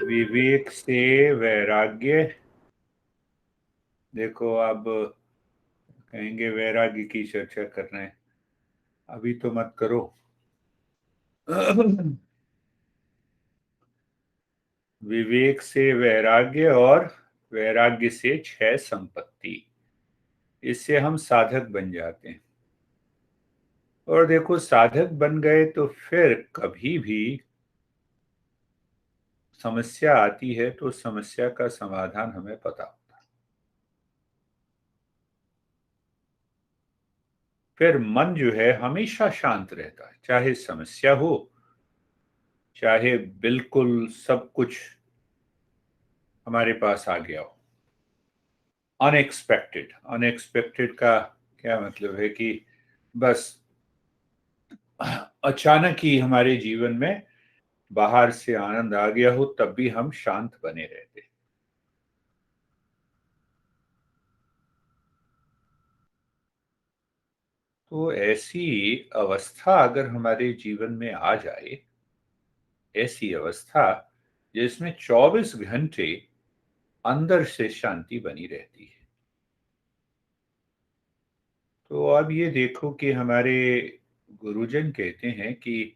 विवेक से वैराग्य। देखो, अब कहेंगे वैराग्य की चर्चा कर रहे हैं, अभी तो मत करो। विवेक से वैराग्य और वैराग्य से क्षय संपत्ति, इससे हम साधक बन जाते हैं। और देखो, साधक बन गए तो फिर कभी भी समस्या आती है तो समस्या का समाधान हमें पता होता है। फिर मन जो है हमेशा शांत रहता है, चाहे समस्या हो, चाहे बिल्कुल सब कुछ हमारे पास आ गया हो। अनएक्सपेक्टेड, अनएक्सपेक्टेड का क्या मतलब है कि बस अचानक ही हमारे जीवन में बाहर से आनंद आ गया हो, तब भी हम शांत बने रहते। तो ऐसी अवस्था अगर हमारे जीवन में आ जाए, ऐसी अवस्था जिसमें 24 घंटे अंदर से शांति बनी रहती है, तो अब ये देखो कि हमारे गुरुजन कहते हैं कि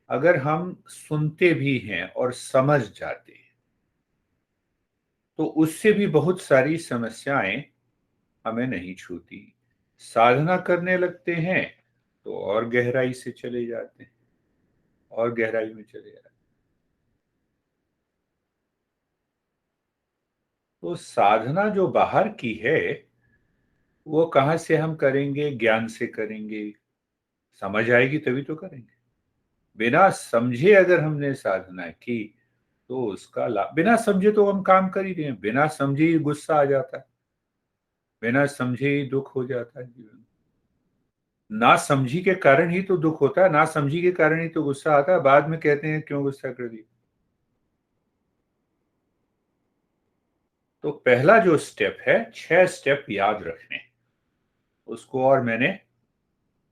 अगर हम सुनते भी हैं और समझ जाते हैं, तो उससे भी बहुत सारी समस्याएं हमें नहीं छूती। साधना करने लगते हैं तो और गहराई से चले जाते हैं, और गहराई में चले जाते हैं। तो साधना जो बाहर की है, वो कहाँ से हम करेंगे? ज्ञान से करेंगे। समझ आएगी तभी तो करेंगे। बिना समझे अगर हमने साधना की तो उसका लाभ, बिना समझे तो हम काम कर ही रहे हैं। बिना समझे ही गुस्सा आ जाता है, बिना समझे ही दुख हो जाता है जीवन में। ना समझी के कारण ही तो दुख होता है, ना समझी के कारण ही तो गुस्सा आता है। बाद में कहते हैं क्यों गुस्सा कर दिया। तो पहला जो स्टेप है, 6 स्टेप याद रखने, उसको और मैंने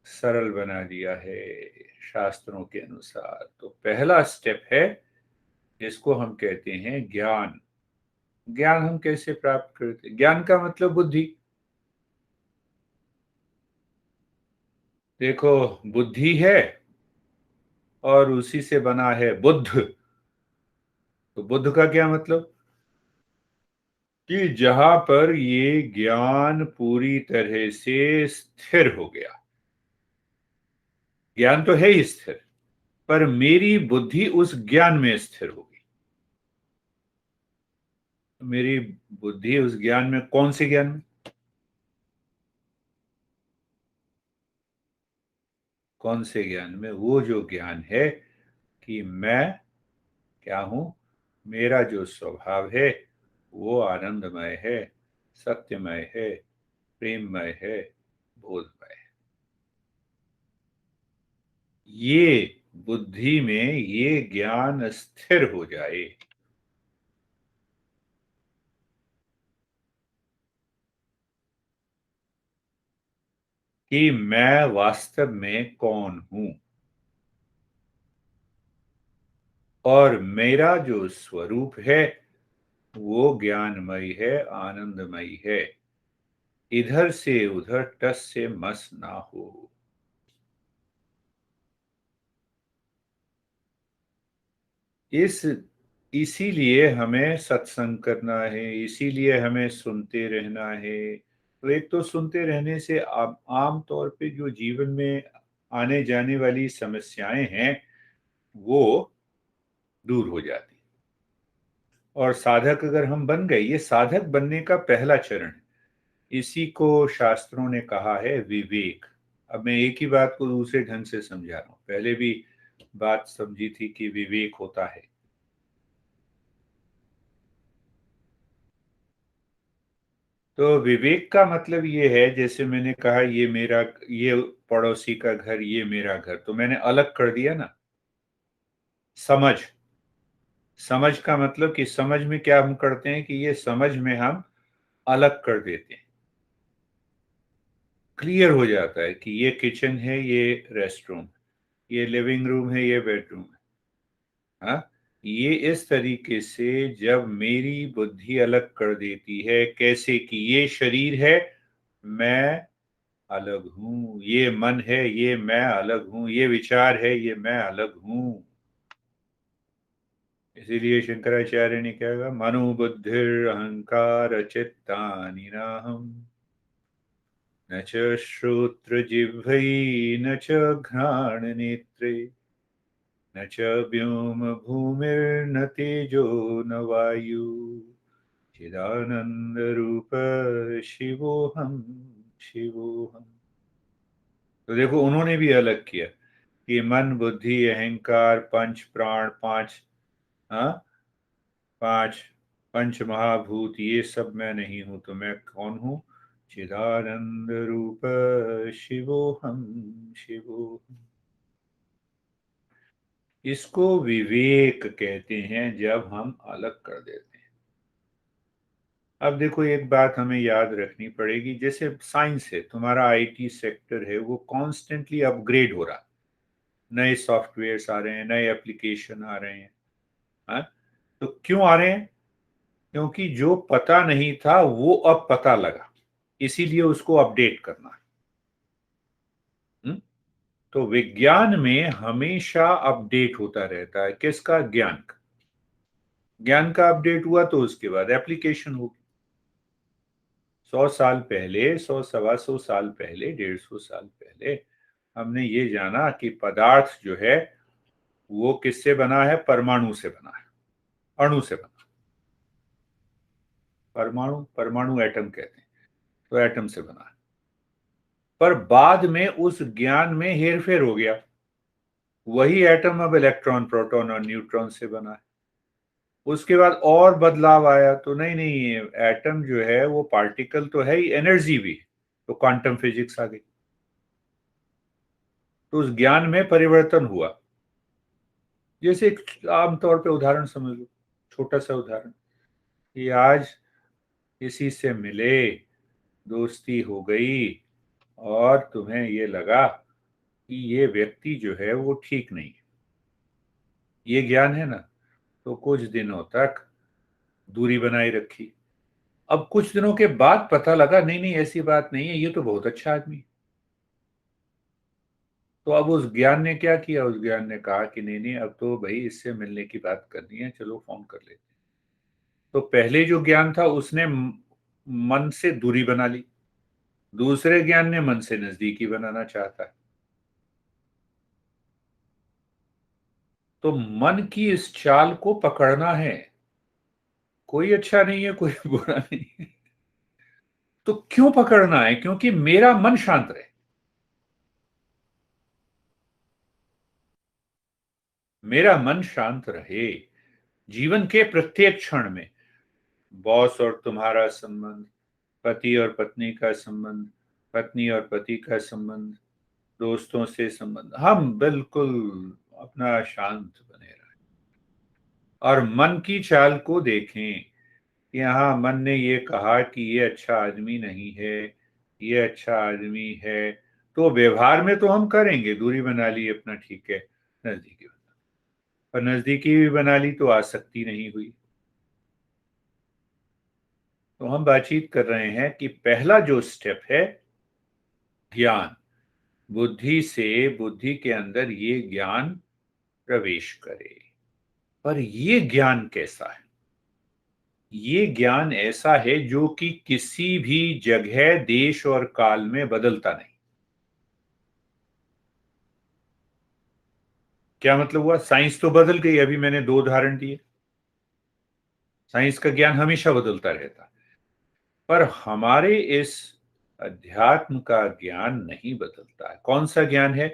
सरल बना दिया है शास्त्रों के अनुसार। तो पहला स्टेप है, जिसको हम कहते हैं ज्ञान। ज्ञान हम कैसे प्राप्त करते हैं? ज्ञान का मतलब बुद्धि। देखो, बुद्धि है और उसी से बना है बुद्ध। तो बुद्ध का क्या मतलब? कि जहां पर ये ज्ञान पूरी तरह से स्थिर हो गया। ज्ञान तो है ही स्थिर, पर मेरी बुद्धि उस ज्ञान में स्थिर हो गई। मेरी बुद्धि उस ज्ञान में, कौन से ज्ञान में? कौन से ज्ञान में? वो जो ज्ञान है कि मैं क्या हूं, मेरा जो स्वभाव है वो आनंदमय है, सत्यमय है, प्रेममय है, बोधमय है। ये बुद्धि में ये ज्ञान स्थिर हो जाए कि मैं वास्तव में कौन हूं, और मेरा जो स्वरूप है वो ज्ञानमय है, आनंदमय है। इधर से उधर टस से मस ना हो। इस इसीलिए हमें सत्संग करना है, इसीलिए हमें सुनते रहना है। तो एक तो सुनते रहने से आम तौर पे जो जीवन में आने जाने वाली समस्याएं हैं वो दूर हो जाती। और साधक अगर हम बन गए, ये साधक बनने का पहला चरण है। इसी को शास्त्रों ने कहा है विवेक। अब मैं एक ही बात को दूसरे ढंग से समझा रहा हूं। पहले भी बात समझी थी कि विवेक होता है। तो विवेक का मतलब ये है, जैसे मैंने कहा ये मेरा, ये पड़ोसी का घर, ये मेरा घर, तो मैंने अलग कर दिया ना। समझ, समझ का मतलब कि समझ में क्या हम करते हैं कि ये समझ में हम अलग कर देते हैं। क्लियर हो जाता है कि ये किचन है, ये रेस्ट रूम, ये लिविंग रूम है, ये बेडरूम है। हाँ, ये इस तरीके से जब मेरी बुद्धि अलग कर देती है, कैसे कि ये शरीर है, मैं अलग हूं, ये मन है, ये मैं अलग हूं, ये विचार है, ये मैं अलग हूं। इसीलिए शंकराचार्य ने क्या कहा, मनो बुद्धिर अहंकार चित्तानि नाहम, न च श्रोत्र जिह्वै न च घ्राण नेत्रे, न च व्योम भूमिर्न तेजो न वायु, चिदानंद रूप शिवोहम शिवोहम। तो देखो उन्होंने भी अलग किया कि मन बुद्धि अहंकार पंच प्राण पांच, हाँ, पांच पंच महाभूत, ये सब मैं नहीं हूं, तो मैं कौन हूं? चिदानंद रूप शिवोहम शिवोहम। इसको विवेक कहते हैं जब हम अलग कर देते हैं। अब देखो एक बात हमें याद रखनी पड़ेगी, जैसे साइंस है, तुम्हारा आईटी सेक्टर है, वो कॉन्स्टेंटली अपग्रेड हो रहा है, नए सॉफ्टवेयर्स आ रहे हैं, नए एप्लीकेशन आ रहे हैं। हाँ? तो क्यों आ रहे हैं? क्योंकि जो पता नहीं था वो अब पता लगा, इसीलिए उसको अपडेट करना है। तो विज्ञान में हमेशा अपडेट होता रहता है, किसका? ज्ञान का। ज्ञान का अपडेट हुआ तो उसके बाद एप्लीकेशन होगी। 100 साल पहले, 100 सवा 100 साल पहले, 150 साल पहले हमने ये जाना कि पदार्थ जो है वो किससे बना है? परमाणु से बना है, अणु से बना। परमाणु, परमाणु एटम कहते हैं, तो एटम से बना है। पर बाद में उस ज्ञान में हेरफेर हो गया, वही एटम अब इलेक्ट्रॉन प्रोटॉन और न्यूट्रॉन से बना है। उसके बाद और बदलाव आया, तो नहीं नहीं, एटम जो है वो पार्टिकल तो है ही, एनर्जी भी, तो क्वांटम फिजिक्स आ गई। तो उस ज्ञान में परिवर्तन हुआ। जैसे एक आमतौर पे उदाहरण समझ लो, छोटा सा उदाहरण, कि आज किसी से मिले, दोस्ती हो गई, और तुम्हें ये लगा कि ये व्यक्ति जो है वो ठीक नहीं है, ये ज्ञान है ना, तो कुछ दिनों तक दूरी बनाए रखी। अब कुछ दिनों के बाद पता लगा नहीं नहीं, ऐसी बात नहीं है, ये तो बहुत अच्छा आदमी है। तो अब उस ज्ञान ने क्या किया? उस ज्ञान ने कहा कि नहीं नहीं, अब तो भाई इससे मिलने की बात करनी है, चलो फोन कर लेते हैं। तो पहले जो ज्ञान था उसने मन से दूरी बना ली, दूसरे ज्ञान ने मन से नजदीकी बनाना चाहता है। तो मन की इस चाल को पकड़ना है, कोई अच्छा नहीं है, कोई बुरा नहीं है। तो क्यों पकड़ना है? क्योंकि मेरा मन शांत रहे। मेरा मन शांत रहे जीवन के प्रत्येक क्षण में। बॉस और तुम्हारा संबंध, पति और पत्नी का संबंध, पत्नी और पति का संबंध, दोस्तों से संबंध, हम बिल्कुल अपना शांत बने रहें और मन की चाल को देखें कि हाँ, मन ने ये कहा कि ये अच्छा आदमी नहीं है, ये अच्छा आदमी है, तो व्यवहार में तो हम करेंगे, दूरी बना ली अपना, ठीक है, नजदीकी बना, पर नजदीकी भी बना ली तो आसक्ति नहीं हुई। तो हम बातचीत कर रहे हैं कि पहला जो स्टेप है, ज्ञान, बुद्धि से बुद्धि के अंदर ये ज्ञान प्रवेश करे। पर ये ज्ञान कैसा है? ये ज्ञान ऐसा है जो कि किसी भी जगह, देश और काल में बदलता नहीं। क्या मतलब हुआ? साइंस तो बदल गई, अभी मैंने 2 उदाहरण दिए। साइंस का ज्ञान हमेशा बदलता रहता है, पर हमारे इस अध्यात्म का ज्ञान नहीं बदलता है। कौन सा ज्ञान है?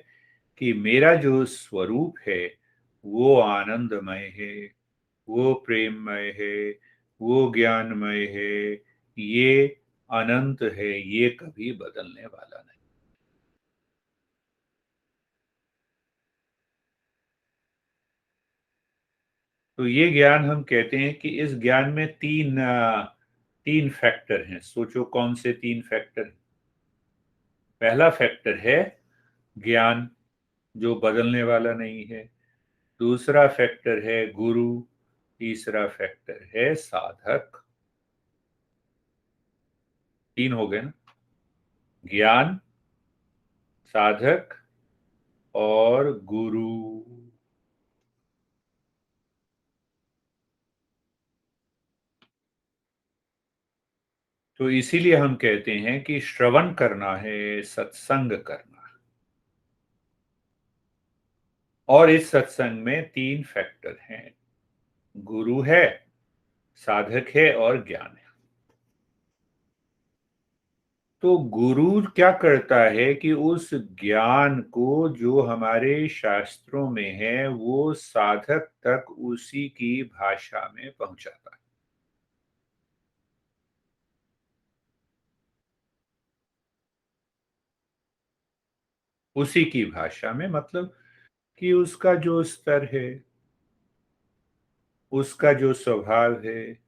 कि मेरा जो स्वरूप है वो आनंदमय है, वो प्रेममय है, वो ज्ञानमय है, ये अनंत है, ये कभी बदलने वाला नहीं। तो ये ज्ञान, हम कहते हैं कि इस ज्ञान में तीन फैक्टर हैं। सोचो कौन से 3 फैक्टर? पहला फैक्टर है ज्ञान, जो बदलने वाला नहीं है। दूसरा फैक्टर है गुरु, तीसरा फैक्टर है साधक। 3 हो गए ना? ज्ञान, साधक और गुरु। तो इसीलिए हम कहते हैं कि श्रवण करना है, सत्संग करना। और इस सत्संग में 3 फैक्टर हैं, गुरु है, साधक है और ज्ञान है। तो गुरु क्या करता है कि उस ज्ञान को जो हमारे शास्त्रों में है वो साधक तक उसी की भाषा में पहुंचाता है। उसी की भाषा में मतलब कि उसका जो स्तर है, उसका जो स्वभाव है,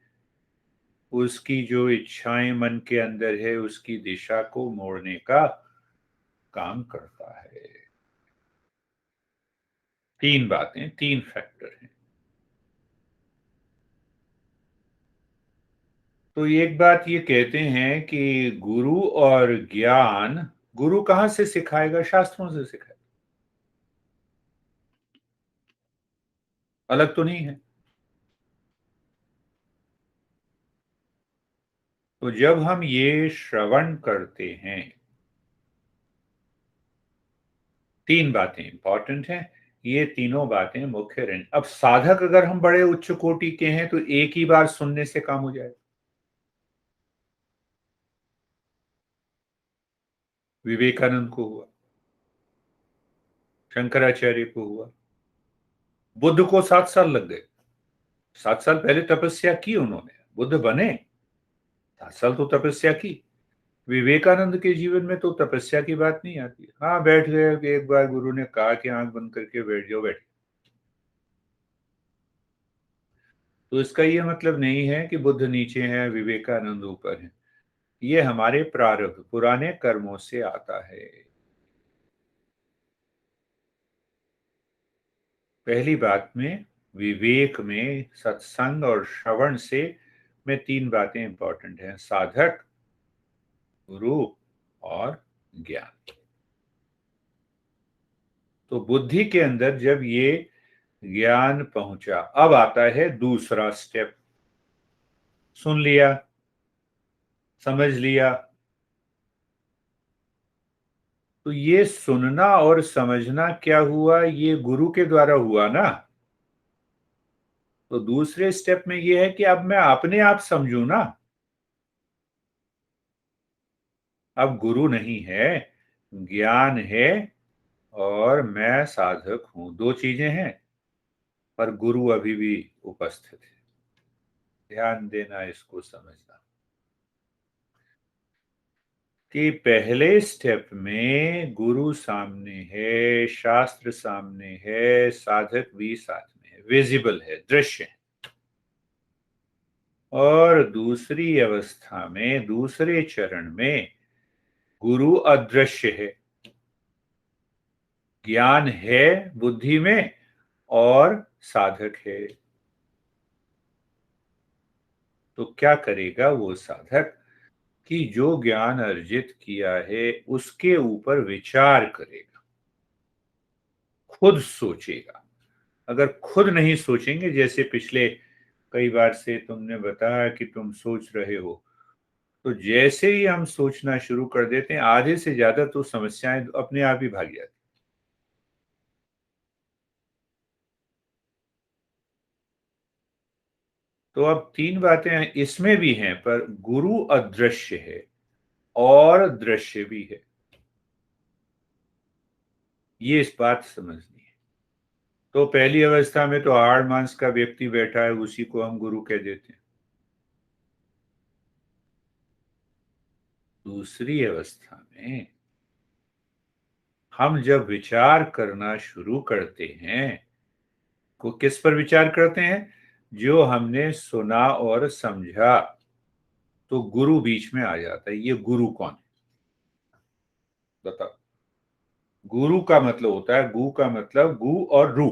उसकी जो इच्छाएं मन के अंदर है, उसकी दिशा को मोड़ने का काम करता है। 3 बातें, 3 फैक्टर हैं। तो एक बात ये कहते हैं कि गुरु और ज्ञान, गुरु कहाँ से सिखाएगा? शास्त्रों से सिखाएगा, अलग तो नहीं है। तो जब हम ये श्रवण करते हैं, 3 बातें इंपॉर्टेंट हैं। ये तीनों बातें मुख्य रहें। अब साधक अगर हम बड़े उच्च कोटि के हैं तो एक ही बार सुनने से काम हो जाएगा। विवेकानंद को हुआ, शंकराचार्य को हुआ, बुद्ध को 7 साल लग गए। 7 साल पहले तपस्या की उन्होंने, बुद्ध बने, 7 साल तो तपस्या की। विवेकानंद के जीवन में तो तपस्या की बात नहीं आती। हाँ, बैठ गए कि एक बार गुरु ने कहा कि आंख बंद करके बैठ जाओ, बैठ। तो इसका यह मतलब नहीं है कि बुद्ध नीचे है, विवेकानंद ऊपर है। ये हमारे प्रारब्ध, पुराने कर्मों से आता है। पहली बात में, विवेक में, सत्संग और श्रवण से में 3 बातें इंपॉर्टेंट हैं, साधक, गुरु और ज्ञान। तो बुद्धि के अंदर जब ये ज्ञान पहुंचा, अब आता है दूसरा स्टेप। सुन लिया, समझ लिया। तो ये सुनना और समझना क्या हुआ? ये गुरु के द्वारा हुआ ना। तो दूसरे स्टेप में ये है कि अब मैं अपने आप समझू ना। अब गुरु नहीं है, ज्ञान है और मैं साधक हूं, 2 चीजें हैं। पर गुरु अभी भी उपस्थित है। ध्यान देना, इसको समझना कि पहले स्टेप में गुरु सामने है, शास्त्र सामने है, साधक भी साथ में है, विजिबल है, दृश्य है। और दूसरी अवस्था में, दूसरे चरण में गुरु अदृश्य है, ज्ञान है बुद्धि में और साधक है। तो क्या करेगा वो साधक कि जो ज्ञान अर्जित किया है उसके ऊपर विचार करेगा, खुद सोचेगा। अगर खुद नहीं सोचेंगे, जैसे पिछले कई बार से तुमने बताया कि तुम सोच रहे हो, तो जैसे ही हम सोचना शुरू कर देते हैं, आधे से ज्यादा तो समस्याएं अपने आप ही भाग जाती। तो अब 3 बातें इसमें भी हैं, पर गुरु अदृश्य है और दृश्य भी है। ये इस बात समझनी है। तो पहली अवस्था में तो हाड़ मांस का व्यक्ति बैठा है, उसी को हम गुरु कह देते हैं। दूसरी अवस्था में हम जब विचार करना शुरू करते हैं, को किस पर विचार करते हैं? जो हमने सुना और समझा। तो गुरु बीच में आ जाता है। ये गुरु कौन है बताओ? गुरु का मतलब होता है, गु का मतलब गु और रू।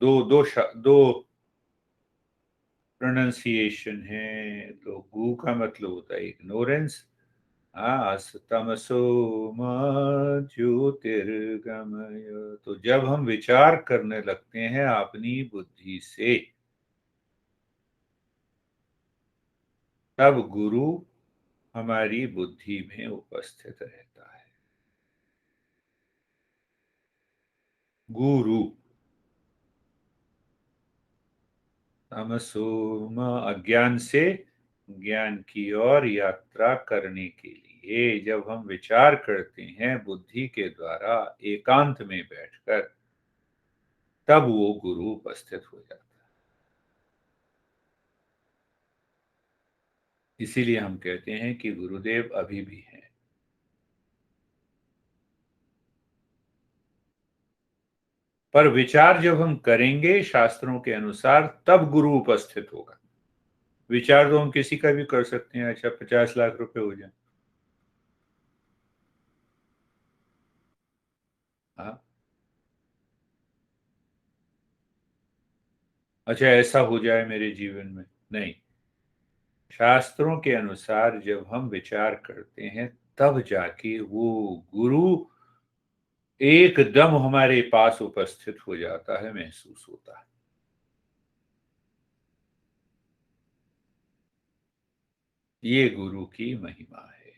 दो प्रोनाउंसिएशन है। तो गु का मतलब होता है इग्नोरेंस। तमसो मा ज्योतिर्गमय। तो जब हम विचार करने लगते हैं अपनी बुद्धि से, तब गुरु हमारी बुद्धि में उपस्थित रहता है। गुरु तमसो मा अज्ञान से ज्ञान की ओर यात्रा करने के लिए जब हम विचार करते हैं बुद्धि के द्वारा एकांत में बैठकर, तब वो गुरु उपस्थित हो जाता है। इसीलिए हम कहते हैं कि गुरुदेव अभी भी हैं। पर विचार जब हम करेंगे शास्त्रों के अनुसार, तब गुरु उपस्थित होगा। विचार तो हम किसी का भी कर सकते हैं। अच्छा, 50 लाख रुपए हो जाए, हाँ, अच्छा ऐसा हो जाए मेरे जीवन में, नहीं। शास्त्रों के अनुसार जब हम विचार करते हैं, तब जाके वो गुरु एकदम हमारे पास उपस्थित हो जाता है, महसूस होता है। ये गुरु की महिमा है।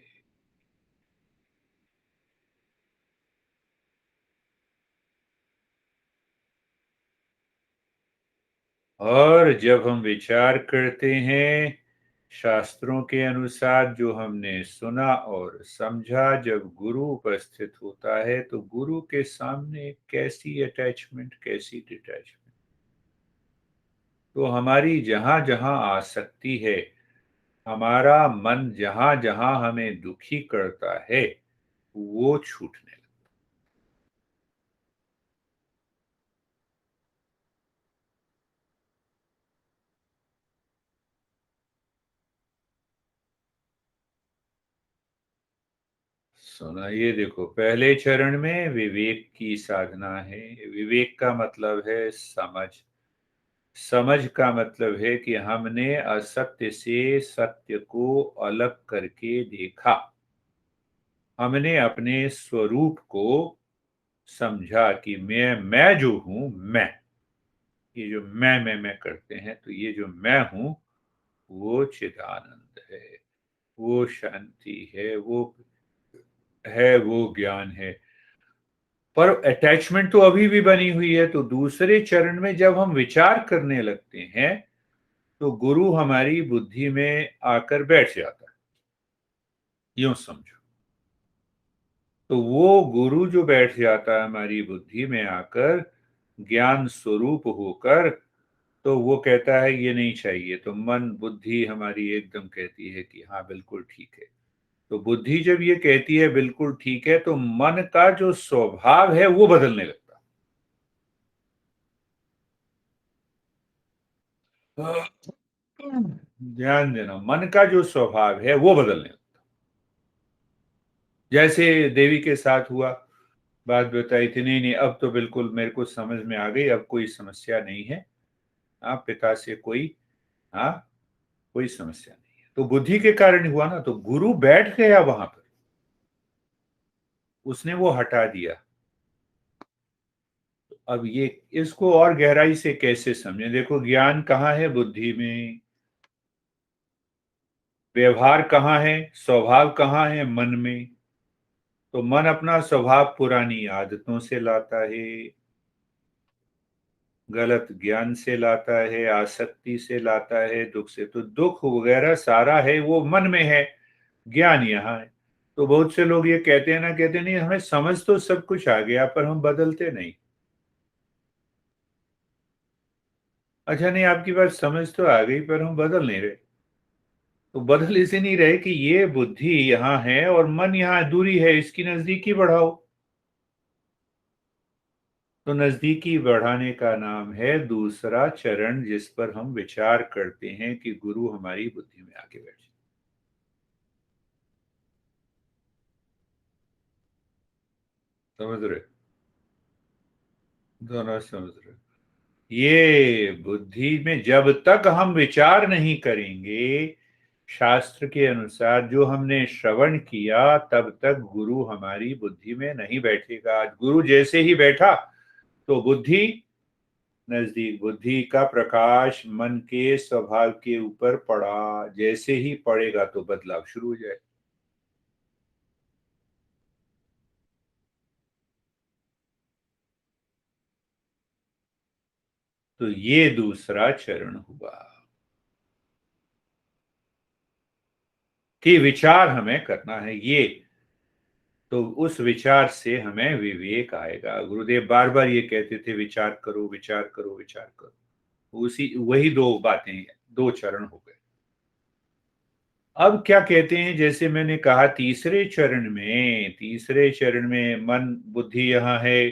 और जब हम विचार करते हैं शास्त्रों के अनुसार, जो हमने सुना और समझा, जब गुरु उपस्थित होता है तो गुरु के सामने कैसी अटैचमेंट, कैसी डिटैचमेंट। तो हमारी जहां जहां आसक्ति है, हमारा मन जहां जहां हमें दुखी करता है, वो छूटने लगता। सुना, ये देखो, पहले चरण में विवेक की साधना है। विवेक का मतलब है समझ। समझ का मतलब है कि हमने असत्य से सत्य को अलग करके देखा। हमने अपने स्वरूप को समझा कि मैं जो हूं, मैं, ये जो मैं करते हैं, तो ये जो मैं हूं, वो चिदानंद है, वो शांति है, वो ज्ञान है। पर अटैचमेंट तो अभी भी बनी हुई है। तो दूसरे चरण में जब हम विचार करने लगते हैं, तो गुरु हमारी बुद्धि में आकर बैठ जाता है, यूं समझो। तो वो गुरु जो बैठ जाता है हमारी बुद्धि में आकर, ज्ञान स्वरूप होकर, तो वो कहता है ये नहीं चाहिए। तो मन बुद्धि हमारी एकदम कहती है कि हाँ बिल्कुल ठीक है। तो बुद्धि जब ये कहती है बिल्कुल ठीक है, तो मन का जो स्वभाव है वो बदलने लगता है। ध्यान देना, मन का जो स्वभाव है वो बदलने लगता। जैसे देवी के साथ हुआ, बात बताई थी, नहीं नहीं अब तो बिल्कुल मेरे को समझ में आ गई, अब कोई समस्या नहीं है। हाँ, पिता से कोई, हाँ, कोई समस्या नहीं है। तो बुद्धि के कारण हुआ ना। तो गुरु बैठ गया वहां पर, उसने वो हटा दिया। अब ये, इसको और गहराई से कैसे समझें? देखो, ज्ञान कहाँ है? बुद्धि में। व्यवहार कहाँ है? स्वभाव कहाँ है? मन में। तो मन अपना स्वभाव पुरानी आदतों से लाता है, गलत ज्ञान से लाता है, आसक्ति से लाता है, दुख से। तो दुख वगैरह सारा है वो मन में है, ज्ञान यहाँ है। तो बहुत से लोग ये कहते हैं ना, कहते नहीं हमें समझ तो सब कुछ आ गया पर हम बदलते नहीं। अच्छा, नहीं, आपकी बात समझ तो आ गई पर हम बदल नहीं रहे। तो बदल इसे नहीं रहे कि ये बुद्धि यहाँ है और मन यहाँ दूरी है, इसकी नजदीकी बढ़ाओ। तो नजदीकी बढ़ाने का नाम है दूसरा चरण, जिस पर हम विचार करते हैं कि गुरु हमारी बुद्धि में आके बैठे। समझ रहे? दोनों समझ रहे? ये बुद्धि में जब तक हम विचार नहीं करेंगे शास्त्र के अनुसार जो हमने श्रवण किया, तब तक गुरु हमारी बुद्धि में नहीं बैठेगा। गुरु जैसे ही बैठा तो बुद्धि नजदीक, बुद्धि का प्रकाश मन के स्वभाव के ऊपर पड़ा, जैसे ही पड़ेगा तो बदलाव शुरू हो जाए। तो ये दूसरा चरण हुआ कि विचार हमें करना है। ये तो उस विचार से हमें विवेक आएगा। गुरुदेव बार बार ये कहते थे, विचार करो, विचार करो, विचार करो। उसी वही दो बातें हैं, दो चरण हो गए। अब क्या कहते हैं, जैसे मैंने कहा तीसरे चरण में मन बुद्धि यहाँ है,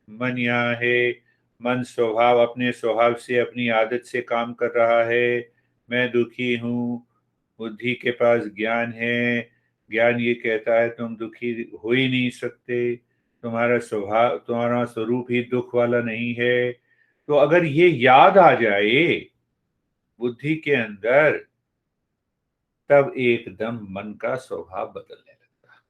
मन यहाँ है। मन स्वभाव, अपने स्वभाव से, अपनी आदत से काम कर रहा है। मैं दुखी हूँ। बुद्धि के पास ज्ञान है। ज्ञान ये कहता है तुम दुखी हो ही नहीं सकते, तुम्हारा स्वभाव, तुम्हारा स्वरूप ही दुख वाला नहीं है। तो अगर ये याद आ जाए बुद्धि के अंदर, तब एकदम मन का स्वभाव बदलने लगता।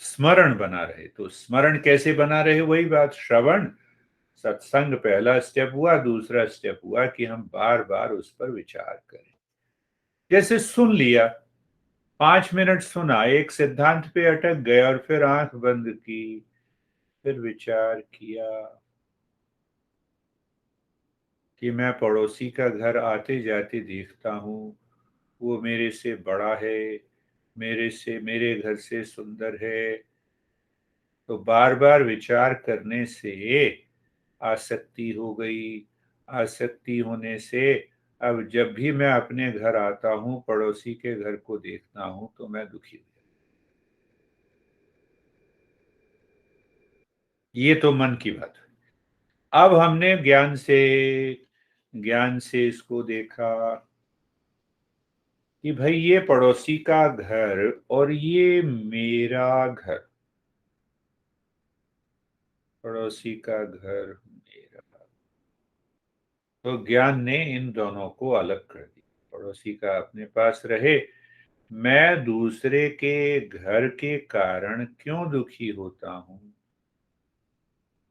स्मरण बना रहे, तो स्मरण कैसे बना रहे, वही बात, श्रवण सत्संग पहला स्टेप हुआ। दूसरा स्टेप हुआ कि हम बार बार उस पर विचार करें। जैसे सुन लिया, 5 मिनट सुना, एक सिद्धांत पे अटक गए और फिर आंख बंद की, फिर विचार किया कि मैं पड़ोसी का घर आते जाते देखता हूँ, वो मेरे से बड़ा है, मेरे घर से सुंदर है। तो बार बार विचार करने से आसक्ति हो गई। आसक्ति होने से अब जब भी मैं अपने घर आता हूँ, पड़ोसी के घर को देखता हूँ तो मैं दुखी हूँ। ये तो मन की बात है। अब हमने ज्ञान से इसको देखा कि भाई ये पड़ोसी का घर और ये मेरा घर, पड़ोसी का घर मेरा। तो ज्ञान ने इन दोनों को अलग कर दिया। पड़ोसी का अपने पास रहे, मैं दूसरे के घर के कारण क्यों दुखी होता हूं।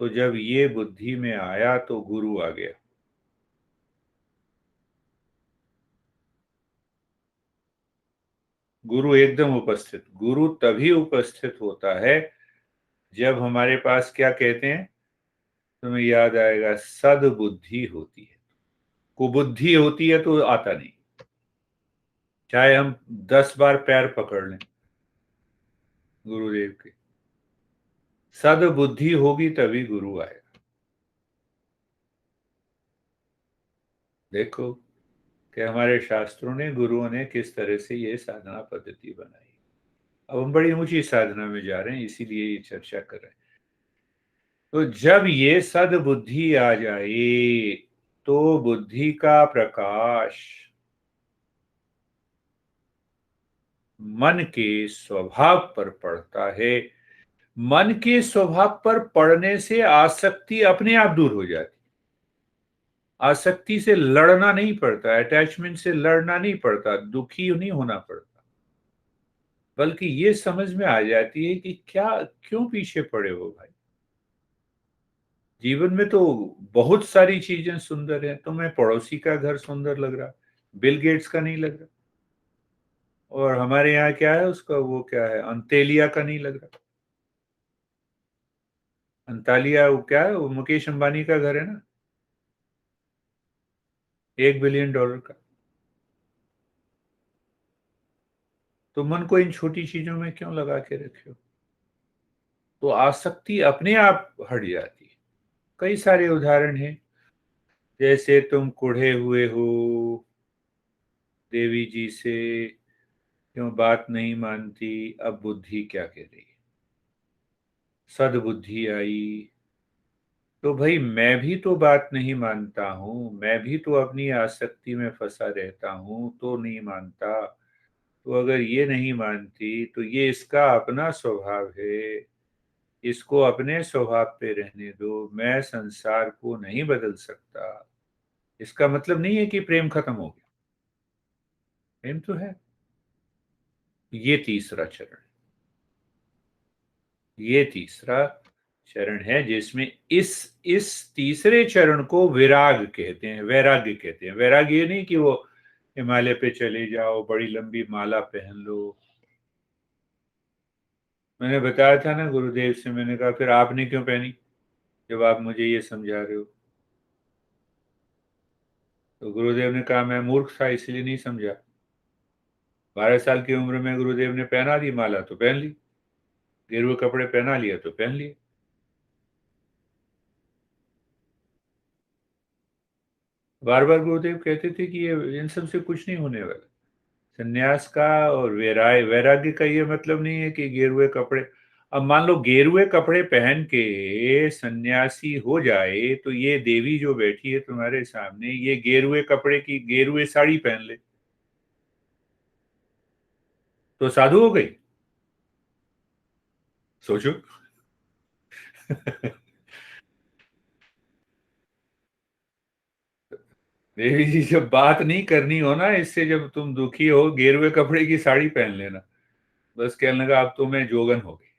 तो जब ये बुद्धि में आया तो गुरु आ गया। गुरु एकदम उपस्थित। गुरु तभी उपस्थित होता है जब हमारे पास, क्या कहते हैं, तुम्हें याद आएगा, सद्बुद्धि होती है। कुबुद्धि होती है तो आता नहीं। चाहे हम 10 बार पैर पकड़ लें गुरुदेव के, सद्बुद्धि होगी तभी गुरु आएगा। देखो कि हमारे शास्त्रों ने, गुरुओं ने किस तरह से ये साधना पद्धति बनाई। अब हम बड़ी ऊंची साधना में जा रहे हैं, इसीलिए ये चर्चा कर रहे हैं। तो जब ये सद्बुद्धि आ जाए तो बुद्धि का प्रकाश मन के स्वभाव पर पड़ता है। मन के स्वभाव पर पड़ने से आसक्ति अपने आप दूर हो जाती। आसक्ति से लड़ना नहीं पड़ता, अटैचमेंट से लड़ना नहीं पड़ता, दुखी नहीं होना पड़ता, बल्कि ये समझ में आ जाती है कि क्या, क्यों पीछे पड़े हो भाई। जीवन में तो बहुत सारी चीजें सुंदर हैं, तुम्हें पड़ोसी का घर सुंदर लग रहा, बिल गेट्स का नहीं लग रहा। और हमारे यहाँ क्या है, उसका वो क्या है, अंतेलिया का नहीं लग रहा। अंतालिया वो क्या है, वो मुकेश अंबानी का घर है ना, $1 बिलियन का। तो मन को इन छोटी चीजों में क्यों लगा के रखे हो। तो आसक्ति अपने आप हट जाती है। कई सारे उदाहरण हैं। जैसे तुम कुढ़े हुए हो देवी जी से, क्यों बात नहीं मानती। अब बुद्धि क्या कह रही है, सद्बुद्धि आई। तो भाई मैं भी तो बात नहीं मानता हूं, मैं भी तो अपनी आसक्ति में फंसा रहता हूं, तो नहीं मानता। तो अगर ये नहीं मानती तो ये इसका अपना स्वभाव है। इसको अपने स्वभाव पे रहने दो, मैं संसार को नहीं बदल सकता। इसका मतलब नहीं है कि प्रेम खत्म हो गया, प्रेम तो है। ये तीसरा चरण, ये तीसरा चरण है जिसमें इस तीसरे चरण को विराग कहते हैं, वैराग्य कहते हैं। वैराग्य ये नहीं कि वो हिमालय पे चले जाओ, बड़ी लंबी माला पहन लो। मैंने बताया था ना गुरुदेव से, मैंने कहा फिर आपने क्यों पहनी जब आप मुझे ये समझा रहे हो। तो गुरुदेव ने कहा मैं मूर्ख था इसलिए नहीं समझा। 12 साल की उम्र में गुरुदेव ने पहना दी माला तो पहन ली, गेरुए कपड़े पहना लिया तो पहन लिए। बार बार गुरुदेव कहते थे कि ये इन सब से कुछ नहीं होने वाला। सन्यास का और वैराग्य का ये मतलब नहीं है कि गेरुए कपड़े, अब मान लो गेरुए कपड़े पहन के सन्यासी हो जाए तो ये देवी जो बैठी है तुम्हारे सामने, ये गेरुए कपड़े की गेरुए साड़ी पहन ले तो साधु हो गई। सोचो। देवी जी जब बात नहीं करनी हो ना इससे, जब तुम दुखी हो गेरुए कपड़े की साड़ी पहन लेना, बस कहने लगा अब तो मैं जोगन हो गई।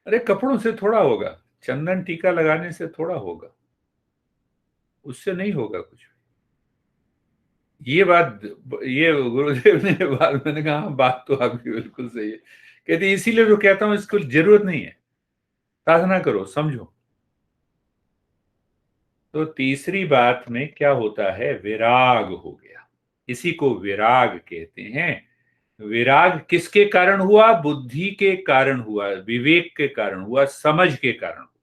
अरे कपड़ों से थोड़ा होगा, चंदन टीका लगाने से थोड़ा होगा, उससे नहीं होगा कुछ। ये बात, ये गुरुदेव ने बात, मैंने कहा हाँ, बात तो आपकी बिल्कुल सही है। कहते इसीलिए तो कहता हूं इसको जरूरत नहीं है, साधना करो समझो। तो तीसरी बात में क्या होता है, विराग हो गया, इसी को विराग कहते हैं। विराग किसके कारण हुआ, बुद्धि के कारण हुआ, विवेक के कारण हुआ, समझ के कारण हुआ।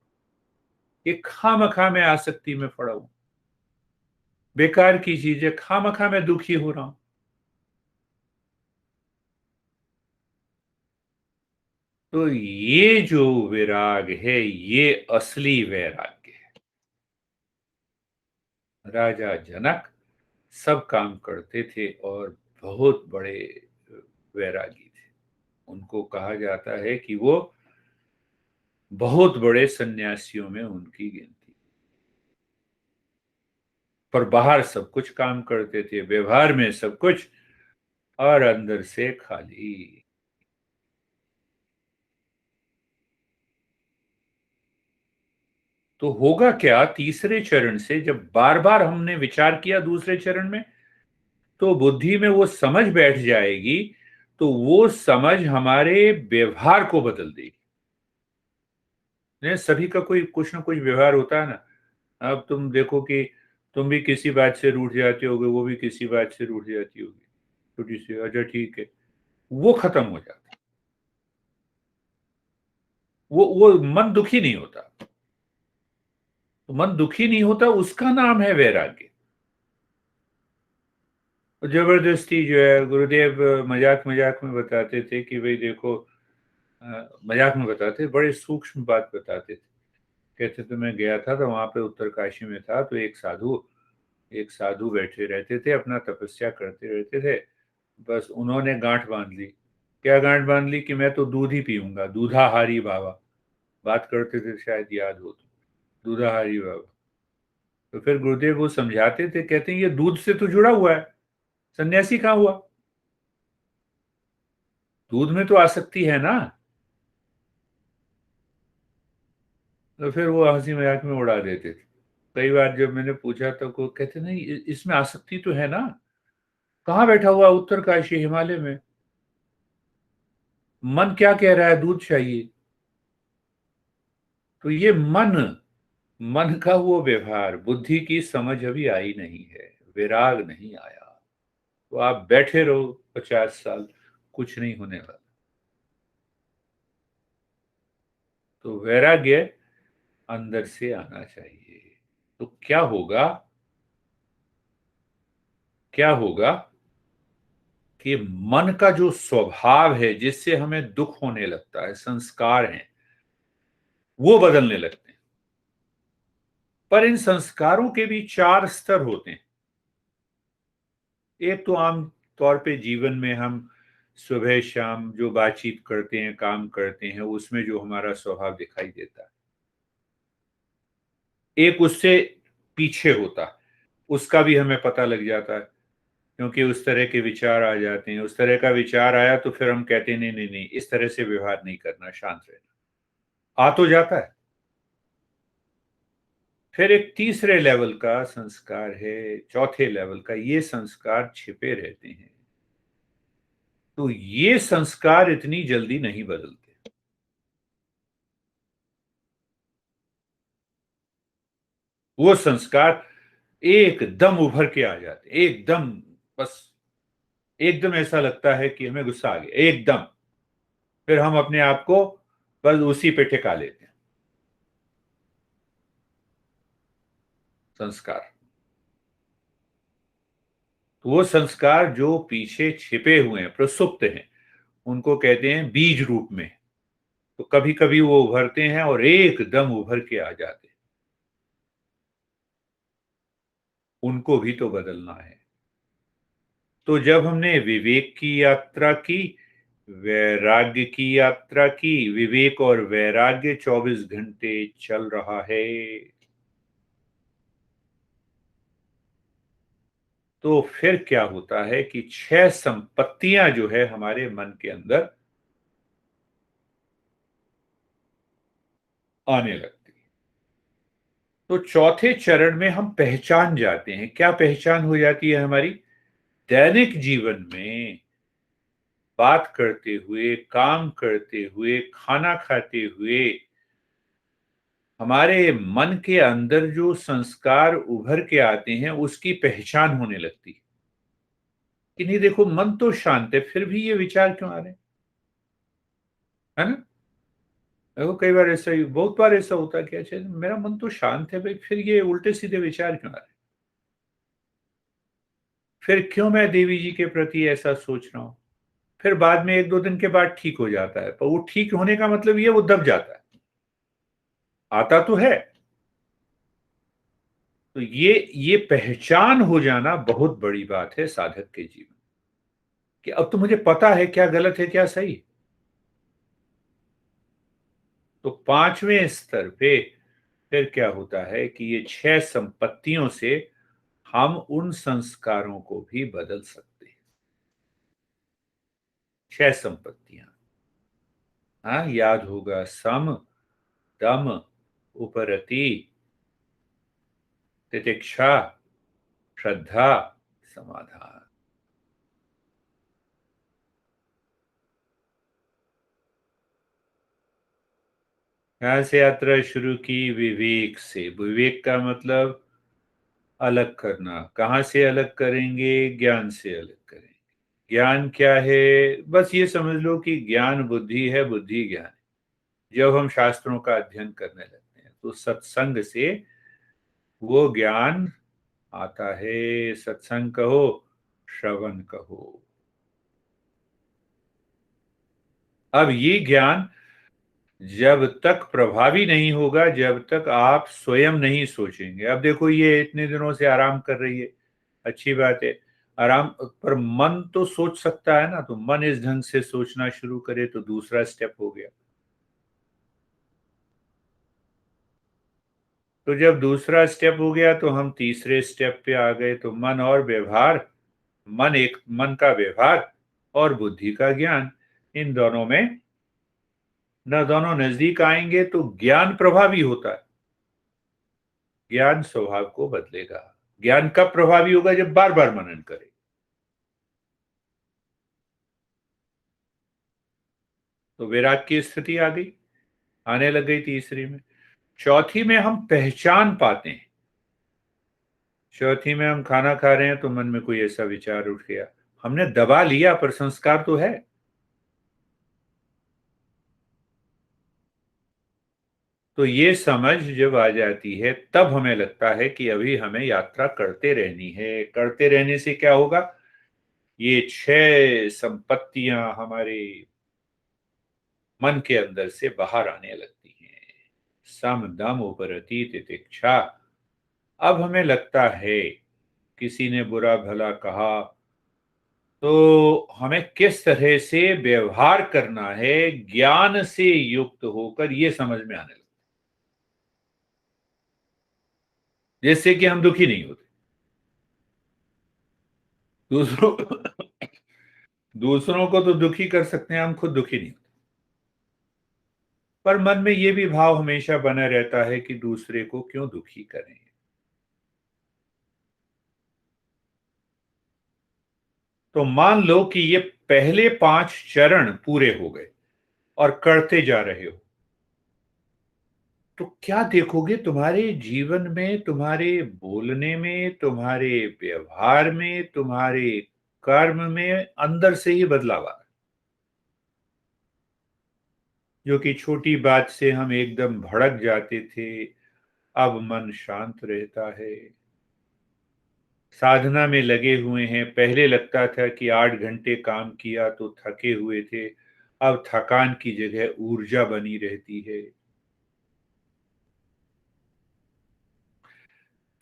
ये खामखा मैं आसक्ति में पड़ा हूं, बेकार की चीज है, खामखा मैं दुखी हो रहा हूं। तो ये जो विराग है ये असली वैराग्य है। राजा जनक सब काम करते थे और बहुत बड़े वैरागी थे। उनको कहा जाता है कि वो बहुत बड़े सन्यासियों में उनकी गिनती। पर बाहर सब कुछ काम करते थे, व्यवहार में सब कुछ, और अंदर से खाली। तो होगा क्या तीसरे चरण से, जब बार बार हमने विचार किया दूसरे चरण में, तो बुद्धि में वो समझ बैठ जाएगी। तो वो समझ हमारे व्यवहार को बदल देगी। ने सभी का कोई कुछ ना कुछ व्यवहार होता है ना। अब तुम देखो कि तुम भी किसी बात से रूठ जाते होगे, वो भी किसी बात से रूठ जाती होगी, छोटी सी, अच्छा ठीक है, वो खत्म हो जाता है। वो मन दुखी नहीं होता। तो मन दुखी नहीं होता, उसका नाम है वैराग्य। तो जबरदस्ती जो है, गुरुदेव मजाक मजाक में बताते थे कि भाई देखो, मजाक में बताते, बड़े सूक्ष्म बात बताते थे। कहते थे मैं गया था तो वहां पे उत्तरकाशी में था, तो एक साधु बैठे रहते थे, अपना तपस्या करते रहते थे। बस उन्होंने गांठ बांध ली। क्या गांठ बांध ली, कि मैं तो दूध ही पीऊंगा, दूधाहारी बाबा। बात करते थे, शायद याद हो तो, दूधाहारी बाबा। तो फिर गुरुदेव वो समझाते थे, कहते हैं ये दूध से तो जुड़ा हुआ है, सन्यासी कहाँ हुआ, दूध में तो आसक्ति है ना। तो फिर वो हंसी मजाक में उड़ा देते थे। कई बार जब मैंने पूछा तो को कहते नहीं, इसमें आसक्ति तो है ना, कहाँ बैठा हुआ, उत्तरकाशी हिमालय में, मन क्या कह रहा है, दूध चाहिए। तो ये मन का वो व्यवहार, बुद्धि की समझ अभी आई नहीं है, विराग नहीं आया। तो आप बैठे रहो 50 साल, कुछ नहीं होने वाला। तो वैराग्य अंदर से आना चाहिए। तो क्या होगा कि मन का जो स्वभाव है जिससे हमें दुख होने लगता है, संस्कार हैं, वो बदलने लगते हैं। पर इन संस्कारों के भी 4 स्तर होते हैं। एक तो आम तौर पे जीवन में हम सुबह शाम जो बातचीत करते हैं, काम करते हैं, उसमें जो हमारा स्वभाव दिखाई देता है, एक उससे पीछे होता है, उसका भी हमें पता लग जाता है, क्योंकि उस तरह के विचार आ जाते हैं। उस तरह का विचार आया तो फिर हम कहते हैं नहीं नहीं नहीं, इस तरह से व्यवहार नहीं करना, शांत रहना। आ तो जाता है। फिर एक तीसरे लेवल का संस्कार है, चौथे लेवल का, ये संस्कार छिपे रहते हैं। तो ये संस्कार इतनी जल्दी नहीं बदलते। वो संस्कार एकदम उभर के आ जाते, एकदम, बस एकदम ऐसा लगता है कि हमें गुस्सा आ गया एकदम। फिर हम अपने आप को बस उसी पे टिका लेते हैं। संस्कार, तो वो संस्कार जो पीछे छिपे हुए हैं, प्रसुप्त हैं, उनको कहते हैं बीज रूप में। तो कभी कभी वो उभरते हैं और एकदम उभर के आ जाते हैं। उनको भी तो बदलना है। तो जब हमने विवेक की यात्रा की, वैराग्य की यात्रा की, विवेक और वैराग्य 24 घंटे चल रहा है, तो फिर क्या होता है कि 6 संपत्तियां जो है हमारे मन के अंदर आने लगती। तो चौथे चरण में हम पहचान जाते हैं। क्या पहचान हो जाती है हमारी? दैनिक जीवन में बात करते हुए, काम करते हुए, खाना खाते हुए, हमारे मन के अंदर जो संस्कार उभर के आते हैं उसकी पहचान होने लगती है कि नहीं, देखो मन तो शांत है, फिर भी ये विचार क्यों आ रहे हैं, है ना? देखो कई बार ऐसा ही, बहुत बार ऐसा होता है कि अच्छा मेरा मन तो शांत है भाई, फिर ये उल्टे सीधे विचार क्यों आ रहे हैं? फिर क्यों मैं देवी जी के प्रति ऐसा सोच रहा हूं? फिर बाद में 1-2 दिन के बाद ठीक हो जाता है, पर वो ठीक होने का मतलब ये वो दब जाता है। आता तो है। तो ये पहचान हो जाना बहुत बड़ी बात है साधक के जीवन, कि अब तो मुझे पता है क्या गलत है क्या सही है। तो 5वें स्तर पे फिर क्या होता है कि ये 6 संपत्तियों से हम उन संस्कारों को भी बदल सकते हैं। 6 संपत्तियां, हाँ याद होगा, सम, दम, उपरति, तितिक्षा, श्रद्धा, समाधान। यहां से यात्रा शुरू की विवेक से। विवेक का मतलब अलग करना। कहाँ से अलग करेंगे? ज्ञान से अलग करेंगे। ज्ञान क्या है? बस ये समझ लो कि ज्ञान बुद्धि है, बुद्धि ज्ञान है। जब हम शास्त्रों का अध्ययन करने लगते हैं तो सत्संग से वो ज्ञान आता है। सत्संग कहो, श्रवण कहो। अब ये ज्ञान जब तक प्रभावी नहीं होगा, जब तक आप स्वयं नहीं सोचेंगे। अब देखो ये इतने दिनों से आराम कर रही है, अच्छी बात है। आराम पर मन तो सोच सकता है ना, तो मन इस ढंग से सोचना शुरू करे तो दूसरा स्टेप हो गया। तो जब दूसरा स्टेप हो गया तो हम तीसरे स्टेप पे आ गए। तो मन और व्यवहार, मन का व्यवहार और बुद्धि का ज्ञान, इन दोनों में न दोनों नजदीक आएंगे तो ज्ञान प्रभावी होता है। ज्ञान स्वभाव को बदलेगा। ज्ञान कब प्रभावी होगा? जब बार बार मनन करें। तो वैराग की स्थिति आ गई, आने लग गई तीसरी में। चौथी में हम पहचान पाते हैं। चौथी में हम खाना खा रहे हैं तो मन में कोई ऐसा विचार उठ गया, हमने दबा लिया पर संस्कार तो है। तो ये समझ जब आ जाती है तब हमें लगता है कि अभी हमें यात्रा करते रहनी है। करते रहने से क्या होगा? ये 6 संपत्तियां हमारे मन के अंदर से बाहर आने लगती हैं। सम, दम, उपरति, तितिक्षा। अब हमें लगता है किसी ने बुरा भला कहा तो हमें किस तरह से व्यवहार करना है ज्ञान से युक्त होकर, ये समझ में आने लगता है, जिससे कि हम दुखी नहीं होते। दूसरों दूसरों को तो दुखी कर सकते हैं, हम खुद दुखी नहीं होते। पर मन में ये भी भाव हमेशा बना रहता है कि दूसरे को क्यों दुखी करें। तो मान लो कि ये पहले 5 चरण पूरे हो गए और करते जा रहे हो, तो क्या देखोगे तुम्हारे जीवन में, तुम्हारे बोलने में, तुम्हारे व्यवहार में, तुम्हारे कर्म में अंदर से ही बदलाव आ रहा है। जो कि छोटी बात से हम एकदम भड़क जाते थे, अब मन शांत रहता है। साधना में लगे हुए हैं, पहले लगता था कि 8 घंटे काम किया तो थके हुए थे, अब थकान की जगह ऊर्जा बनी रहती है।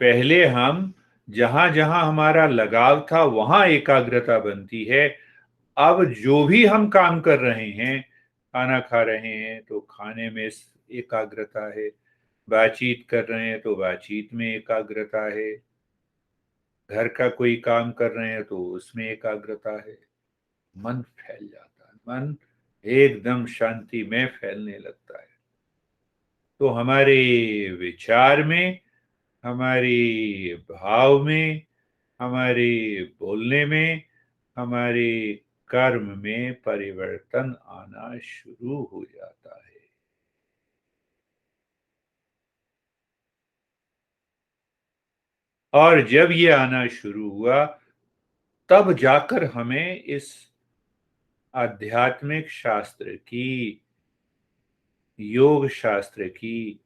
पहले हम जहां जहां हमारा लगाव था वहां एकाग्रता बनती है, अब जो भी हम काम कर रहे हैं, खाना खा रहे हैं तो खाने में एकाग्रता है, बातचीत कर रहे हैं तो बातचीत में एकाग्रता है, घर का कोई काम कर रहे हैं तो उसमें एकाग्रता है। मन फैल जाता है, मन एकदम शांति में फैलने लगता है। तो हमारे विचार में, हमारी भाव में, हमारे बोलने में, हमारे कर्म में परिवर्तन आना शुरू हो जाता है। और जब ये आना शुरू हुआ, तब जाकर हमें इस आध्यात्मिक शास्त्र की, योग शास्त्र की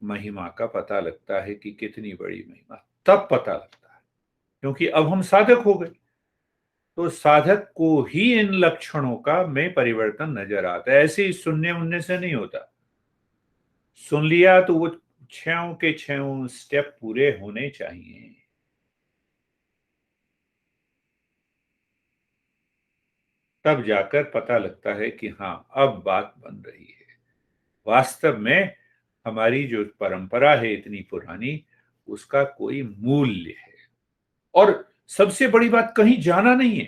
महिमा का पता लगता है कि कितनी बड़ी महिमा, तब पता लगता है। क्योंकि अब हम साधक हो गए, तो साधक को ही इन लक्षणों का में परिवर्तन नजर आता है। ऐसे ही सुनने उनने से नहीं होता। सुन लिया तो वो छयों के छयों स्टेप पूरे होने चाहिए, तब जाकर पता लगता है कि हाँ, अब बात बन रही है। वास्तव में हमारी जो परंपरा है इतनी पुरानी, उसका कोई मूल्य है। और सबसे बड़ी बात, कहीं जाना नहीं है,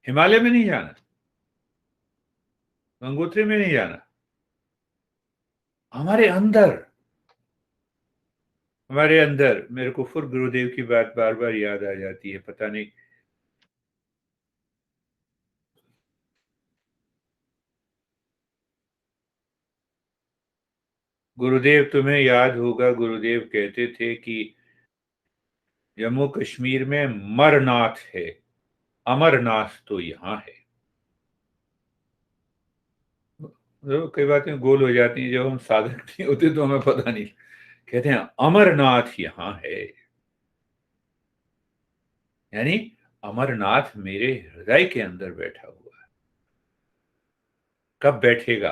हिमालय में नहीं जाना, गंगोत्री में नहीं जाना, हमारे अंदर, हमारे अंदर। मेरे को फिर गुरुदेव की बात बार बार याद आ जाती है, पता नहीं। गुरुदेव, तुम्हें याद होगा, गुरुदेव कहते थे कि जम्मू कश्मीर में मरनाथ है, अमरनाथ तो यहां है। तो कई बातें गोल हो जाती हैं, जब हम साधक नहीं होते तो हमें पता नहीं। कहते हैं अमरनाथ यहां है, यानी अमरनाथ मेरे हृदय के अंदर बैठा हुआ है। कब बैठेगा?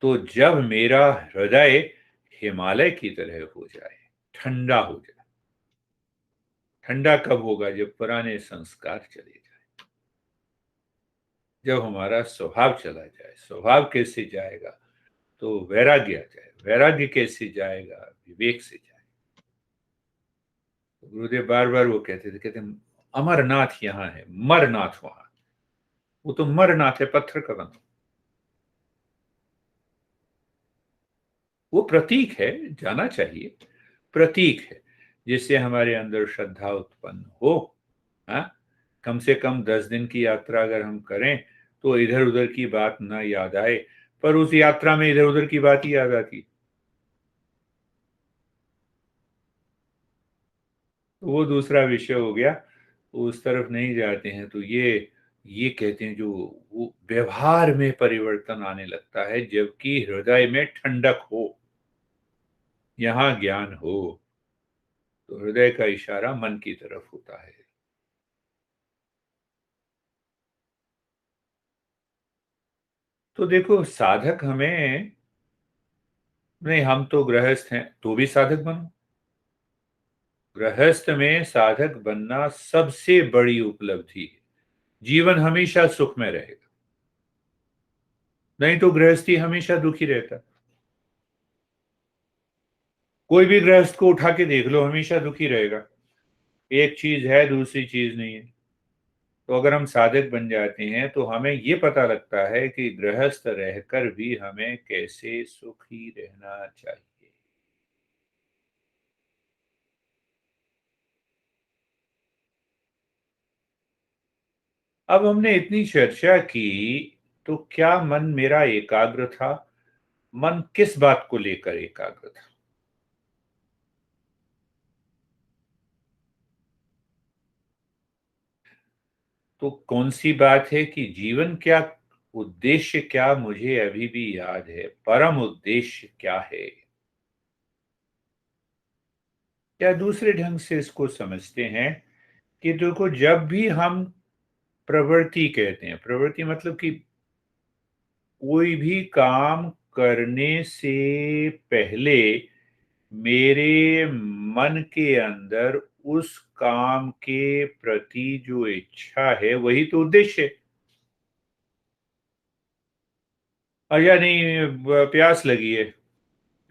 तो जब मेरा हृदय हिमालय की तरह हो जाए, ठंडा हो जाए। ठंडा कब होगा? जब पुराने संस्कार चले जाए, जब हमारा स्वभाव चला जाए। स्वभाव कैसे जाएगा? तो वैराग्य आ जाए। वैराग्य कैसे जाएगा? विवेक से जाए। तो गुरुदेव बार बार वो कहते थे, कहते अमरनाथ यहाँ है, मरनाथ वहां। वो तो मरनाथ है, पत्थर का बना। वो प्रतीक है, जाना चाहिए। प्रतीक है, जिससे हमारे अंदर श्रद्धा उत्पन्न हो। हाँ, कम से कम 10 दिन की यात्रा अगर हम करें तो इधर उधर की बात ना याद आए, पर उस यात्रा में इधर उधर की बात ही याद आती। तो वो दूसरा विषय हो गया, उस तरफ नहीं जाते हैं। तो ये कहते हैं, जो वो व्यवहार में परिवर्तन आने लगता है जबकि हृदय में ठंडक हो, यहाँ ज्ञान हो। तो हृदय का इशारा मन की तरफ होता है। तो देखो, साधक हमें, नहीं हम तो गृहस्थ हैं तो भी साधक बनो। गृहस्थ में साधक बनना सबसे बड़ी उपलब्धि है। जीवन हमेशा सुख में रहेगा, नहीं तो गृहस्थी हमेशा दुखी रहता। कोई भी गृहस्थ को उठा के देख लो, हमेशा दुखी रहेगा। एक चीज है, दूसरी चीज नहीं है। तो अगर हम साधक बन जाते हैं तो हमें ये पता लगता है कि गृहस्थ रहकर भी हमें कैसे सुखी रहना चाहिए। अब हमने इतनी चर्चा की, तो क्या मन मेरा एकाग्र था? मन किस बात को लेकर एकाग्र था? तो कौन सी बात है कि जीवन क्या, उद्देश्य क्या, मुझे अभी भी याद है। परम उद्देश्य क्या है? या दूसरे ढंग से इसको समझते हैं कि देखो, जब भी हम प्रवृत्ति कहते हैं, प्रवृत्ति मतलब कि कोई भी काम करने से पहले मेरे मन के अंदर उस काम के प्रति जो इच्छा है वही तो उद्देश्य है। या नहीं, प्यास लगी है,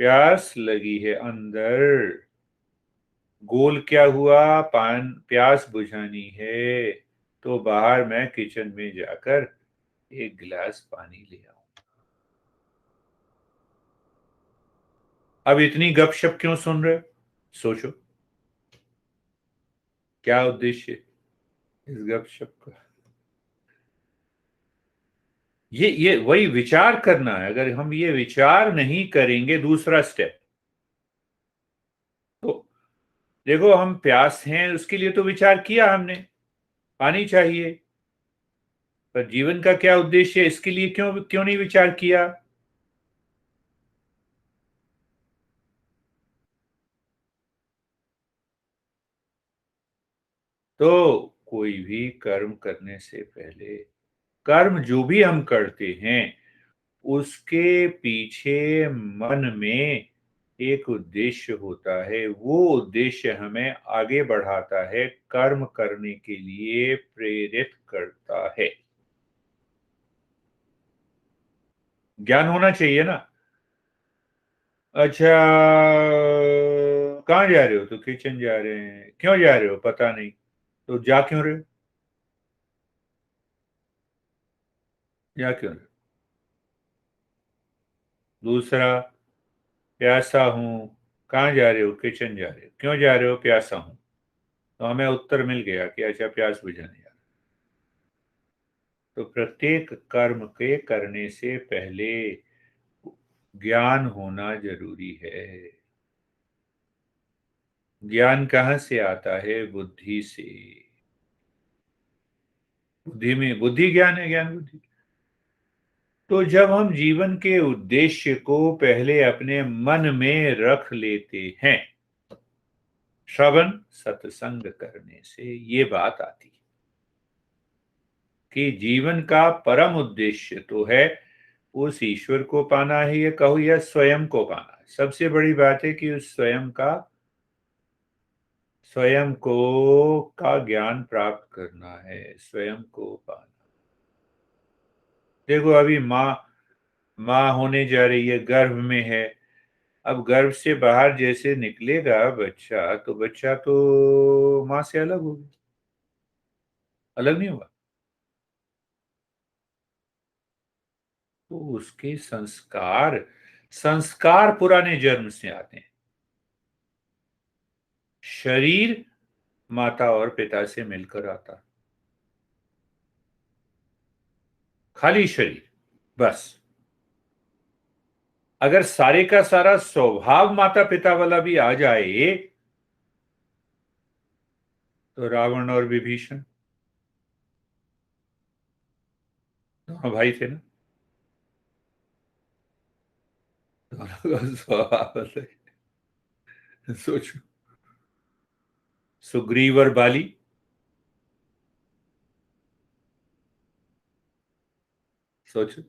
प्यास लगी है अंदर, गोल क्या हुआ, पान प्यास बुझानी है, तो बाहर मैं किचन में जाकर एक गिलास पानी ले आऊं। अब इतनी गपशप क्यों सुन रहे हो? सोचो, क्या उद्देश्य है इस गपशप का? ये वही विचार करना है। अगर हम ये विचार नहीं करेंगे, दूसरा स्टेप, तो देखो, हम प्यास हैं उसके लिए तो विचार किया हमने, पानी चाहिए। पर जीवन का क्या उद्देश्य है, इसके लिए क्यों क्यों नहीं विचार किया? तो कोई भी कर्म करने से पहले, कर्म जो भी हम करते हैं, उसके पीछे मन में एक उद्देश्य होता है। वो उद्देश्य हमें आगे बढ़ाता है, कर्म करने के लिए प्रेरित करता है। ज्ञान होना चाहिए ना। अच्छा, कहाँ जा रहे हो? तो किचन जा रहे हैं। क्यों जा रहे हो? पता नहीं। तो जा क्यों रहे हो? जा क्यों रहे हो? दूसरा, प्यासा हूं। कहाँ जा रहे हो? किचन जा रहे हो। क्यों जा रहे हो? प्यासा हूं। तो हमें उत्तर मिल गया कि अच्छा, प्यास बुझाने जा रहे हो। तो प्रत्येक कर्म के करने से पहले ज्ञान होना जरूरी है। ज्ञान कहाँ से आता है? बुद्धि से। बुद्धि में, बुद्धि ज्ञान है, ज्ञान बुद्धि। तो जब हम जीवन के उद्देश्य को पहले अपने मन में रख लेते हैं, श्रवण सत्संग करने से ये बात आती है कि जीवन का परम उद्देश्य तो है उस ईश्वर को पाना है, ये कहो, या स्वयं को पाना है। सबसे बड़ी बात है कि उस स्वयं का, स्वयं को का ज्ञान प्राप्त करना है, स्वयं को पाना। देखो, अभी माँ माँ होने जा रही है, गर्भ में है। अब गर्भ से बाहर जैसे निकलेगा बच्चा, तो बच्चा तो माँ से अलग होगा, अलग नहीं होगा। तो उसके संस्कार, संस्कार पुराने जन्म से आते हैं। शरीर माता और पिता से मिलकर आता है। खाली शरीर, बस। अगर सारे का सारा स्वभाव माता पिता वाला भी आ जाए, तो रावण और विभीषण दोनों भाई थे ना, दोनों का स्वभाव अलग है। सोचो, सुग्रीव और बाली। सोचो,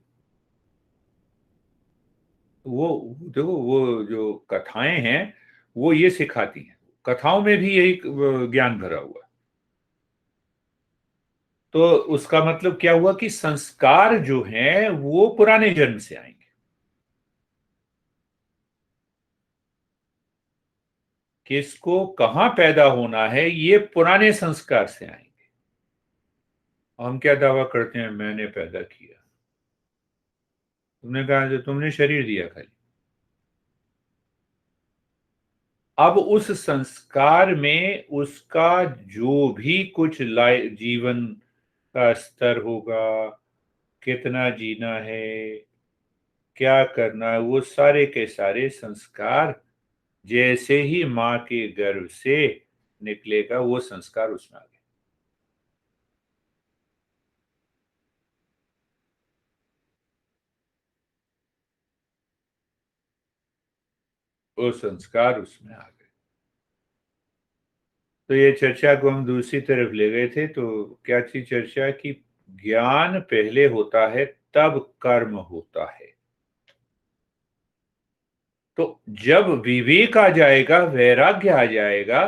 वो देखो, वो जो कथाएं हैं वो ये सिखाती हैं कथाओं में भी यही ज्ञान भरा हुआ है। तो उसका मतलब क्या हुआ कि संस्कार जो हैं वो पुराने जन्म से आएंगे। किसको कहां पैदा होना है ये पुराने संस्कार से आएंगे। हम क्या दावा करते हैं, मैंने पैदा किया। तुमने कहा जो तुमने शरीर दिया खाली। अब उस संस्कार में उसका जो भी कुछ लाइ जीवन का स्तर होगा, कितना जीना है, क्या करना है, वो सारे के सारे संस्कार जैसे ही माँ के गर्भ से निकलेगा वो संस्कार उसमें आ गए। वो संस्कार उसमें आ गए। तो ये चर्चा को हम दूसरी तरफ ले गए थे। तो क्या थी चर्चा की ज्ञान पहले होता है तब कर्म होता है। तो जब विवेक आ जाएगा, वैराग्य आ जाएगा,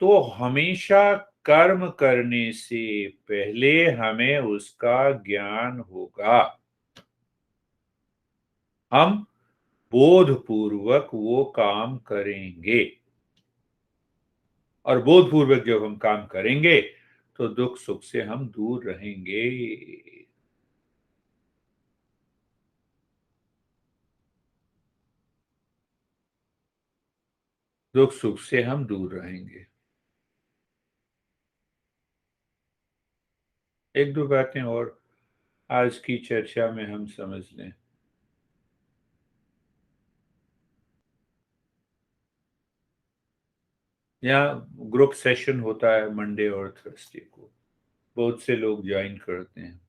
तो हमेशा कर्म करने से पहले हमें उसका ज्ञान होगा। हम बोध पूर्वक वो काम करेंगे, और बोध पूर्वक जब हम काम करेंगे तो दुख सुख से हम दूर रहेंगे। दुख सुख से हम दूर रहेंगे। एक दो बातें और आज की चर्चा में हम समझ लें। यहाँ ग्रुप सेशन होता है मंडे और थर्सडे को, बहुत से लोग ज्वाइन करते हैं।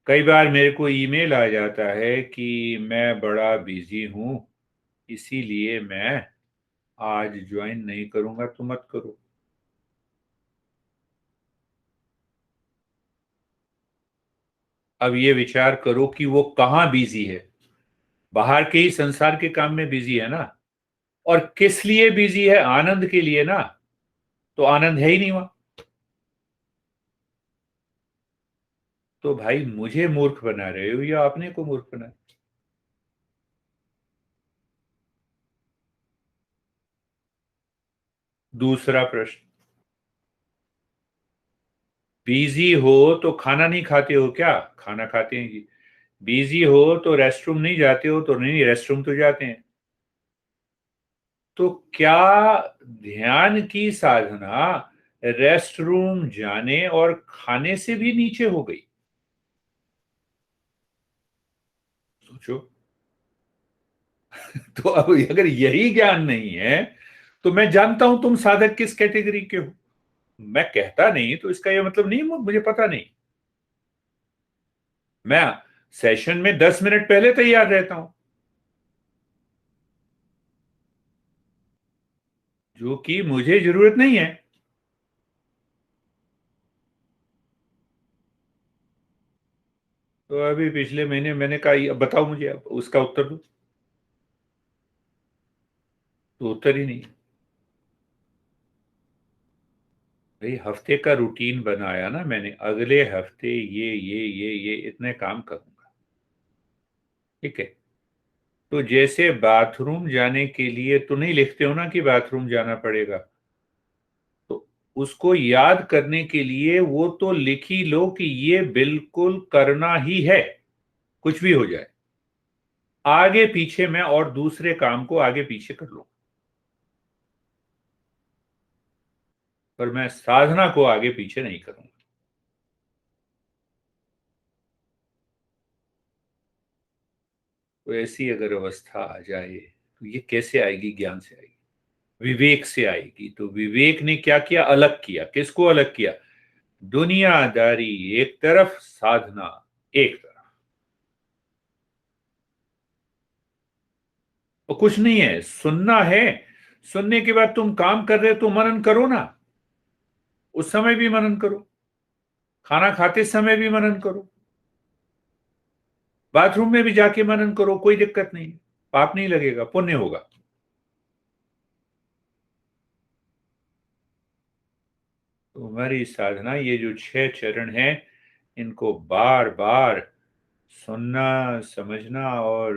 कई बार मेरे को ईमेल आ जाता है कि मैं बड़ा बिजी हूं, इसीलिए मैं आज ज्वाइन नहीं करूंगा, तो मत करो। अब ये विचार करो कि वो कहाँ बिजी है। बाहर के ही संसार के काम में बिजी है ना। और किस लिए बिजी है? आनंद के लिए ना। तो आनंद है ही नहीं वहां। तो भाई मुझे मूर्ख बना रहे हो या अपने को मूर्ख बना? दूसरा प्रश्न, बिजी हो तो खाना नहीं खाते हो क्या? खाना खाते हैं जी। बिजी हो तो रेस्टरूम नहीं जाते हो? तो नहीं, रेस्टरूम तो जाते हैं। तो क्या ध्यान की साधना रेस्ट रूम जाने और खाने से भी नीचे हो गई? सोचो। तो अब अगर यही ज्ञान नहीं है, तो मैं जानता हूं तुम साधक किस कैटेगरी के हो। मैं कहता नहीं तो इसका यह मतलब नहीं मुझे पता नहीं। मैं सेशन में 10 मिनट पहले तैयार रहता हूं, जो कि मुझे जरूरत नहीं है। तो अभी पिछले महीने मैंने कहा, अब बताओ मुझे, अब उसका उत्तर दो। तो उत्तर ही नहीं। भाई हफ्ते का रूटीन बनाया ना मैंने, अगले हफ्ते ये इतने काम करूंगा। ठीक है। तो जैसे बाथरूम जाने के लिए तो नहीं लिखते हो ना कि बाथरूम जाना पड़ेगा। तो उसको याद करने के लिए वो तो लिख ही लो कि ये बिल्कुल करना ही है, कुछ भी हो जाए। आगे पीछे मैं और दूसरे काम को आगे पीछे कर लूं, पर मैं साधना को आगे पीछे नहीं करूंगा। तो ऐसी अगर अवस्था आ जाए तो ये कैसे आएगी? ज्ञान से आएगी, विवेक से आएगी। तो विवेक ने क्या किया? अलग किया। किसको अलग किया? दुनियादारी एक तरफ, साधना एक तरफ। और कुछ नहीं है, सुनना है। सुनने के बाद तुम काम कर रहे हो तो मनन करो ना। उस समय भी मनन करो, खाना खाते समय भी मनन करो, बाथरूम में भी जाके मनन करो, कोई दिक्कत नहीं। पाप नहीं लगेगा, पुण्य होगा। हमारी साधना ये जो 6 चरण हैं, इनको बार-बार सुनना, समझना और